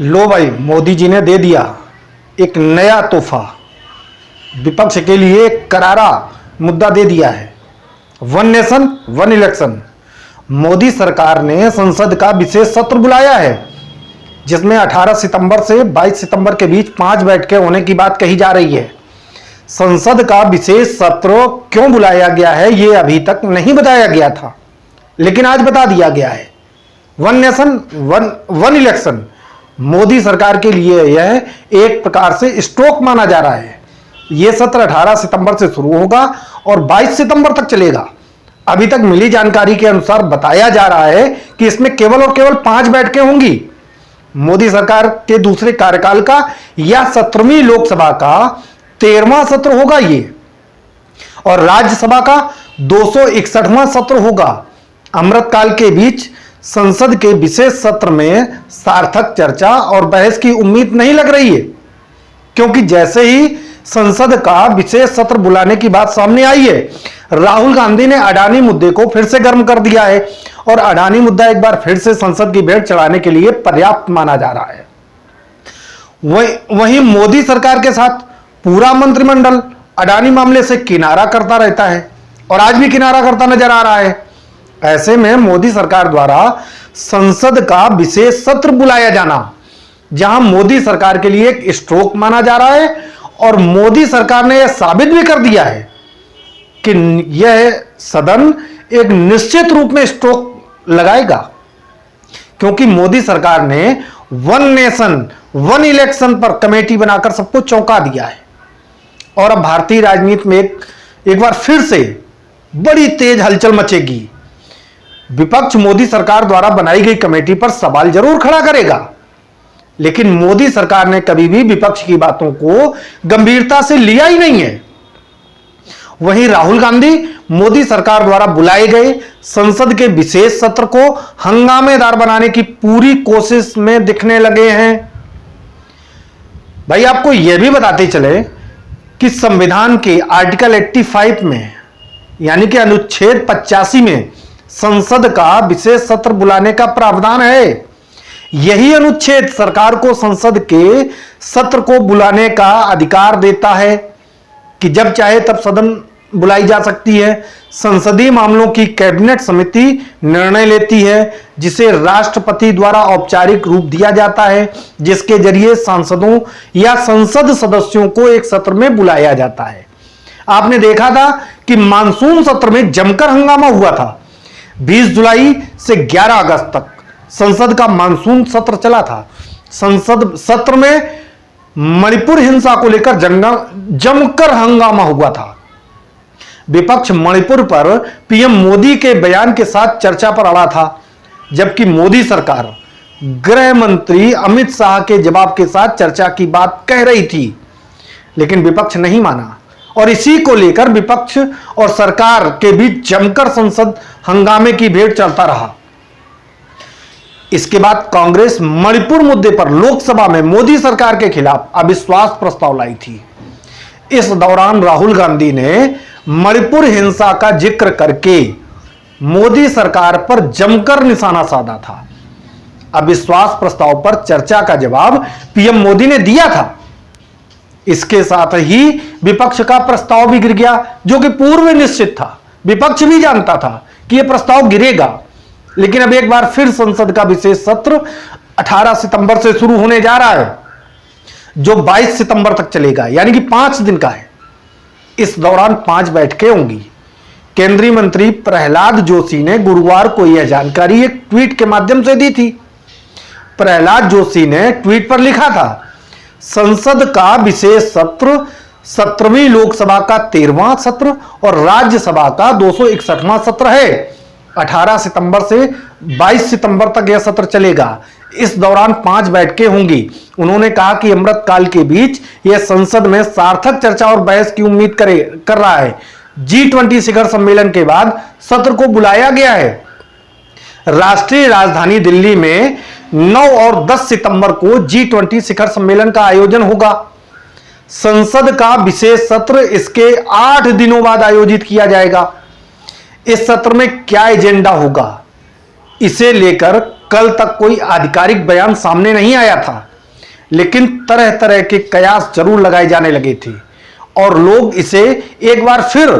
लो भाई, मोदी जी ने दे दिया एक नया तोहफा। विपक्ष के लिए एक करारा मुद्दा दे दिया है। One nation one election. Modi सरकार ने संसद का विशेष सत्र बुलाया है, जिसमें 18 सितंबर से 22 सितंबर के बीच 5 बैठकें होने की बात कही जा रही है। संसद का विशेष सत्र क्यों बुलाया गया है, यह अभी तक नहीं बताया गया था, लेकिन आज बता दिया गया है। One nation one election Modi सरकार के लिए यह एक प्रकार से स्ट्रोक माना जा रहा है। यह सत्र 18 सितंबर से शुरू होगा और 22 सितंबर तक चलेगा। अभी तक मिली जानकारी के अनुसार बताया जा रहा है कि इसमें केवल और केवल 5 बैठकें होंगी। मोदी सरकार के दूसरे कार्यकाल का यह 17वीं लोकसभा का 13वां सत्र होगा ये, और राज्यसभा का 261वां सत्र होगा। अमृतकाल के बीच संसद के विशेष सत्र में सार्थक चर्चा और बहस की उम्मीद नहीं लग रही है, क्योंकि जैसे ही संसद का विशेष सत्र बुलाने की बात सामने आई है, राहुल गांधी ने अडानी मुद्दे को फिर से गर्म कर दिया है और अडानी मुद्दा एक बार फिर से संसद की भेंट चढ़ाने के लिए पर्याप्त माना जा रहा है। वहीं मोदी सरकार के साथ पूरा मंत्रिमंडल अडानी मामले से किनारा करता रहता है और आज भी किनारा करता नजर आ रहा है। ऐसे में मोदी सरकार द्वारा संसद का विशेष सत्र बुलाया जाना, जहां मोदी सरकार के लिए एक स्ट्रोक माना जा रहा है, और मोदी सरकार ने यह साबित भी कर दिया है कि यह सदन एक निश्चित रूप में स्ट्रोक लगाएगा, क्योंकि मोदी सरकार ने वन नेशन वन इलेक्शन पर कमेटी बनाकर सबको चौंका दिया है। और अब भारतीय राजनीति में एक बार फिर से बड़ी तेज हलचल मचेगी। विपक्ष मोदी सरकार द्वारा बनाई गई कमेटी पर सवाल जरूर खड़ा करेगा, लेकिन मोदी सरकार ने कभी भी विपक्ष की बातों को गंभीरता से लिया ही नहीं है। वहीं राहुल गांधी मोदी सरकार द्वारा बुलाए गए संसद के विशेष सत्र को हंगामेदार बनाने की पूरी कोशिश में दिखने लगे हैं। भाई, आपको यह भी बताते चले कि संविधान के आर्टिकल 85 में, यानी कि अनुच्छेद 85 में संसद का विशेष सत्र बुलाने का प्रावधान है। यही अनुच्छेद सरकार को संसद के सत्र को बुलाने का अधिकार देता है कि जब चाहे तब सदन बुलाई जा सकती है। संसदीय मामलों की कैबिनेट समिति निर्णय लेती है, जिसे राष्ट्रपति द्वारा औपचारिक रूप दिया जाता है, जिसके जरिए सांसदों या संसद सदस्यों को एक सत्र में बुलाया जाता है। आपने देखा था कि मानसून सत्र में जमकर हंगामा हुआ था। 20 जुलाई से 11 अगस्त तक संसद का मानसून सत्र चला था। संसद सत्र में मणिपुर हिंसा को लेकर जमकर हंगामा हुआ था। विपक्ष मणिपुर पर पीएम मोदी के बयान के साथ चर्चा पर अड़ा था, जबकि मोदी सरकार गृह मंत्री अमित शाह के जवाब के साथ चर्चा की बात कह रही थी, लेकिन विपक्ष नहीं माना और इसी को लेकर विपक्ष और सरकार के बीच जमकर संसद हंगामे की भेंट चलता रहा। इसके बाद कांग्रेस मणिपुर मुद्दे पर लोकसभा में मोदी सरकार के खिलाफ अविश्वास प्रस्ताव लाई थी। इस दौरान राहुल गांधी ने मणिपुर हिंसा का जिक्र करके मोदी सरकार पर जमकर निशाना साधा था। अविश्वास प्रस्ताव पर चर्चा का जवाब पीएम मोदी ने दिया था। इसके साथ ही विपक्ष का प्रस्ताव भी गिर गया, जो कि पूर्व निश्चित था। विपक्ष भी जानता था कि यह प्रस्ताव गिरेगा, लेकिन अब एक बार फिर संसद का विशेष सत्र 18 सितंबर से शुरू होने जा रहा है, जो 22 सितंबर तक चलेगा, यानी कि 5 दिन का है। इस दौरान 5 बैठकें होंगी। केंद्रीय मंत्री प्रहलाद जोशी ने गुरुवार को यह जानकारी एक ट्वीट के माध्यम से दी थी। प्रहलाद जोशी ने ट्वीट पर लिखा था, संसद का विशेष सत्र 17वीं लोकसभा का 13वां सत्र और राज्यसभा का 261वां सत्र है। 18 सितंबर से 22 सितंबर तक यह सत्र चलेगा। इस दौरान 5 बैठकें होंगी। उन्होंने कहा कि अमृतकाल के बीच यह संसद में सार्थक चर्चा और बहस की उम्मीद कर रहा है। G20 शिखर सम्मेलन के बाद सत्र को बुलाया गया है। राष्ट्रीय राजधानी दिल्ली में 9 और 10 सितंबर को G20 शिखर सम्मेलन का आयोजन होगा। संसद का विशेष सत्र इसके 8 दिनों बाद आयोजित किया जाएगा। इस सत्र में क्या एजेंडा होगा, इसे लेकर कल तक कोई आधिकारिक बयान सामने नहीं आया था। लेकिन तरह तरह के कयास जरूर लगाए जाने लगे थे और लोग इसे एक बार फिर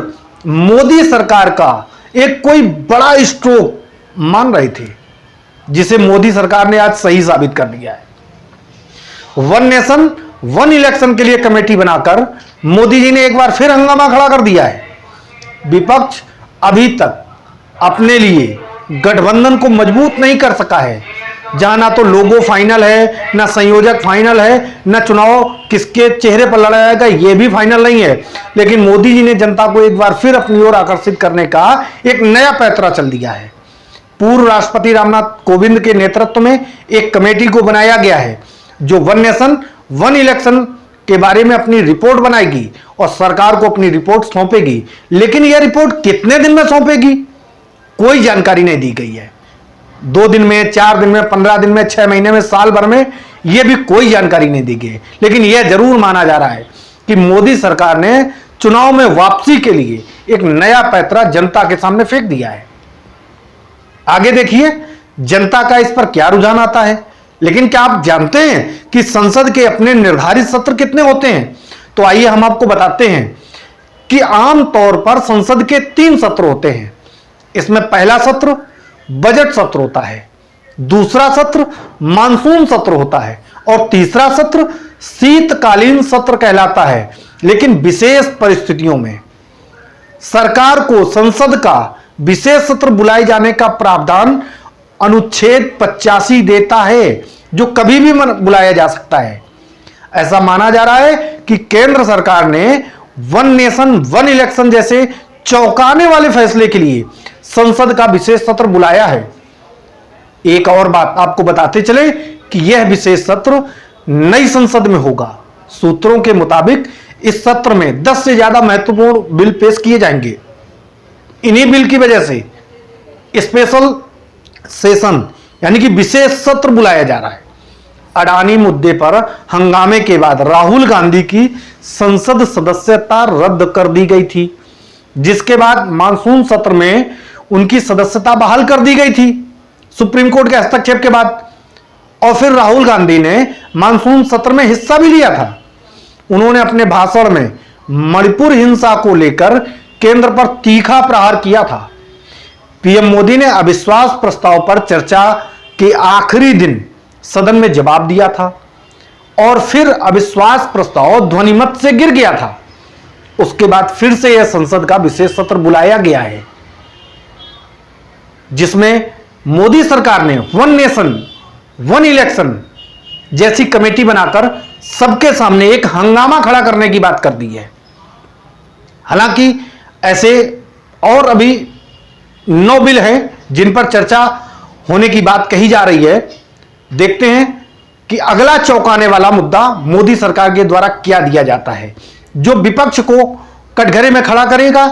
मोदी सरकार का एक कोई बड़ा स्ट्रोक मान रहे थे, जिसे मोदी सरकार ने आज सही साबित कर दिया है। वन नेशन वन इलेक्शन के लिए कमेटी बनाकर मोदी जी ने एक बार फिर हंगामा खड़ा कर दिया है। विपक्ष अभी तक अपने लिए गठबंधन को मजबूत नहीं कर सका है, जहां ना तो लोगो फाइनल है, ना संयोजक फाइनल है, ना चुनाव किसके चेहरे पर लड़ा जाएगा ये भी फाइनल नहीं है। लेकिन मोदी जी ने जनता को एक बार फिर अपनी ओर आकर्षित करने का एक नया पैंतरा चल दिया है। पूर्व राष्ट्रपति रामनाथ कोविंद के नेतृत्व में एक कमेटी को बनाया गया है जो वन नेशन वन इलेक्शन के बारे में अपनी रिपोर्ट बनाएगी और सरकार को अपनी रिपोर्ट सौंपेगी। लेकिन यह रिपोर्ट कितने दिन में सौंपेगी, कोई जानकारी नहीं दी गई है। 2 दिन में, 4 दिन में, 15 दिन में, 6 महीने में, साल भर में, यह भी कोई जानकारी नहीं दी गई। लेकिन यह जरूर माना जा रहा है कि मोदी सरकार ने चुनाव में वापसी के लिए एक नया पैंतरा जनता के सामने फेंक दिया है। आगे देखिए जनता का इस पर क्या रुझान आता है। लेकिन क्या आप जानते हैं कि संसद के अपने निर्धारित सत्र कितने होते हैं? तो आइए हम आपको बताते हैं कि आमतौर पर संसद के 3 सत्र होते हैं। इसमें पहला सत्र बजट सत्र होता है, दूसरा सत्र मानसून सत्र होता है और तीसरा सत्र शीतकालीन सत्र कहलाता है। लेकिन विशेष परिस्थितियों में सरकार को संसद का विशेष सत्र बुलाए जाने का प्रावधान अनुच्छेद 85 देता है, जो कभी भी बुलाया जा सकता है। ऐसा माना जा रहा है कि केंद्र सरकार ने वन नेशन वन इलेक्शन जैसे चौंकाने वाले फैसले के लिए संसद का विशेष सत्र बुलाया है। एक और बात आपको बताते चले कि यह विशेष सत्र नई संसद में होगा। सूत्रों के मुताबिक इस सत्र में 10 से ज्यादा महत्वपूर्ण बिल पेश किए जाएंगे। इन्हीं बिल की वजह से स्पेशल सेशन यानी कि विशेष सत्र बुलाया जा रहा है। अडानी मुद्दे पर हंगामे के बाद राहुल गांधी की संसद सदस्यता रद्द कर दी गई थी, जिसके बाद मानसून सत्र में उनकी सदस्यता बहाल कर दी गई थी सुप्रीम कोर्ट के हस्तक्षेप के बाद। और फिर राहुल गांधी ने मानसून सत्र में हिस्सा भी लिया था। उन्होंने अपने भाषण में मणिपुर हिंसा को लेकर केंद्र पर तीखा प्रहार किया था। पीएम मोदी ने अविश्वास प्रस्ताव पर चर्चा के आखिरी दिन सदन में जवाब दिया था और फिर अविश्वास प्रस्ताव ध्वनिमत से गिर गया था। उसके बाद फिर से यह संसद का विशेष सत्र बुलाया गया है, जिसमें मोदी सरकार ने वन नेशन वन इलेक्शन जैसी कमेटी बनाकर सबके सामने एक हंगामा खड़ा करने की बात कर दी है। हालांकि ऐसे और अभी 9 बिल हैं जिन पर चर्चा होने की बात कही जा रही है। देखते हैं कि अगला चौंकाने वाला मुद्दा मोदी सरकार के द्वारा क्या दिया जाता है, जो विपक्ष को कटघरे में खड़ा करेगा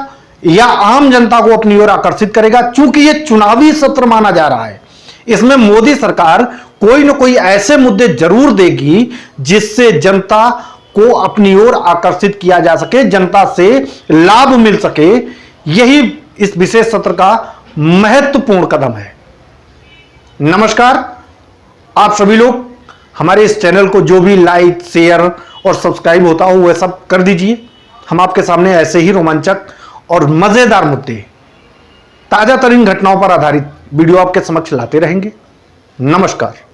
या आम जनता को अपनी ओर आकर्षित करेगा। चूंकि यह चुनावी सत्र माना जा रहा है, इसमें मोदी सरकार कोई ना कोई ऐसे मुद्दे जरूर देगी जिससे जनता को अपनी ओर आकर्षित किया जा सके, जनता से लाभ मिल सके। यही इस विशेष सत्र का महत्वपूर्ण कदम है। नमस्कार, आप सभी लोग हमारे इस चैनल को जो भी लाइक शेयर और सब्सक्राइब होता हो वह सब कर दीजिए। हम आपके सामने ऐसे ही रोमांचक और मजेदार मुद्दे, ताजा तरीन घटनाओं पर आधारित वीडियो आपके समक्ष लाते रहेंगे। नमस्कार।